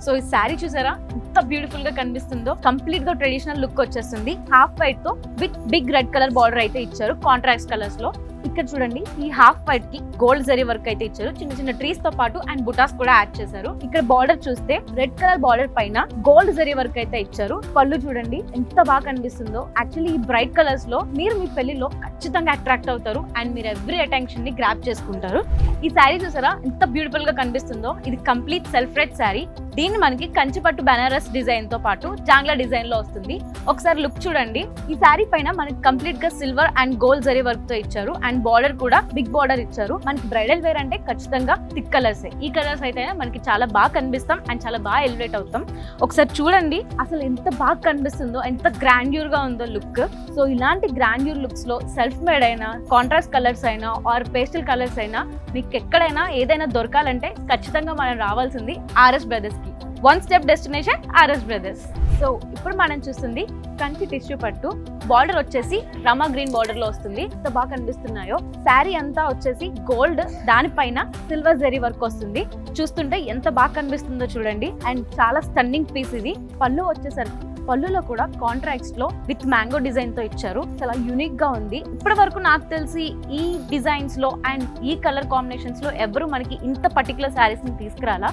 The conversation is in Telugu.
సో ఈ శారీ చూసారా ఎంత బ్యూటిఫుల్ గా కనిపిస్తుందో. కంప్లీట్ గా ట్రెడిషనల్ లుక్ వచ్చేస్తుంది. హాఫ్ వైట్ తో with big red colour border అయితే ఇచ్చారు కాంట్రాస్ట్ కలర్స్ లో. ఇక్కడ చూడండి ఈ హాఫ్ వైట్ కి గోల్డ్ జరీ వర్క్ అయితే ఇచ్చారు. చిన్న చిన్న ట్రీస్ తో పాటు అండ్ బుటాస్ కూడా యాడ్ చేశారు. ఇక్కడ బార్డర్ చూస్తే రెడ్ కలర్ బార్డర్ పైన గోల్డ్ జరీ వర్క్ అయితే ఇచ్చారు. పళ్ళు చూడండి ఎంత బాగా కనిపిస్తుందో. యాక్చువల్లీ ఈ బ్రైట్ కలర్స్ లో మీరు మీ పెళ్లిలో ఖచ్చితంగా అట్రాక్ట్ అవుతారు అండ్ మీరు ఎవ్రీ అటెన్షన్ ని గ్రాప్ చేసుకుంటారు. ఈ శారీ చూసారా ఎంత బ్యూటిఫుల్ గా కనిపిస్తుందో. ఇది కంప్లీట్ సెల్ఫ్ రెడ్ శారీ. దీన్ని మనకి కంచిపట్టు బనారస్ డిజైన్ తో పాటు జాంగ్లా డిజైన్ లో వస్తుంది. ఒకసారి లుక్ చూడండి. ఈ శారీ పైన మనకి కంప్లీట్ గా silver and gold zari work తో ఇచ్చారు అండ్ బార్డర్ కూడా బిగ్ బార్డర్ ఇచ్చారు. మనకి బ్రైడల్ వేర్ అంటే ఖచ్చితంగా థిక్ కలర్స్. ఈ కలర్స్ అయితే మనకి చాలా బాగా కనిపిస్తాం అండ్ చాలా బాగా ఎలివేట్ అవుతాం. ఒకసారి చూడండి అసలు ఎంత బాగా కనిపిస్తుందో, ఎంత గ్రాండ్యూర్ గా ఉందో లుక్. సో ఇలాంటి గ్రాండ్యూర్ లుక్స్ లో సెల్ఫ్ మేడ్ అయినా, కాంట్రాస్ట్ కలర్స్ అయినా ఆర్ పేస్టల్ కలర్స్ అయినా మీకు ఎక్కడైనా ఏదైనా దొరకాలంటే ఖచ్చితంగా మనం రావాల్సింది ఆర్ఎస్ బ్రదర్స్ కి. One step destination RS brothers. So ఇప్పుడు మనం చూస్తుంది కంచి టిష్యూ పట్టు. బార్డర్ వచ్చేసి రమా గ్రీన్ బార్డర్ లో వస్తుంది. ఎంత బాగా కనిపిస్తున్నాయో. శారీ అంతా వచ్చేసి గోల్డ్, దానిపైన సిల్వర్ జరీ వర్క్ వస్తుంది. చూస్తుంటే ఎంత బాగా కనిపిస్తుందో చూడండి. అండ్ చాలా స్టన్నింగ్ పీస్ ఇది. పళ్ళు వచ్చేసరికి పళ్ళులో కూడా కాంట్రాక్ట్స్ లో విత్ మ్యాంగో డిజైన్ తో ఇచ్చారు. చాలా యూనిక్ గా ఉంది. ఇప్పటి వరకు నాకు తెలిసి ఈ డిజైన్స్ లో అండ్ ఈ కలర్ కాంబినేషన్స్ లో ఎవరు మనకి ఇంత పర్టికులర్ శారీస్ ని తీసుకురాలా.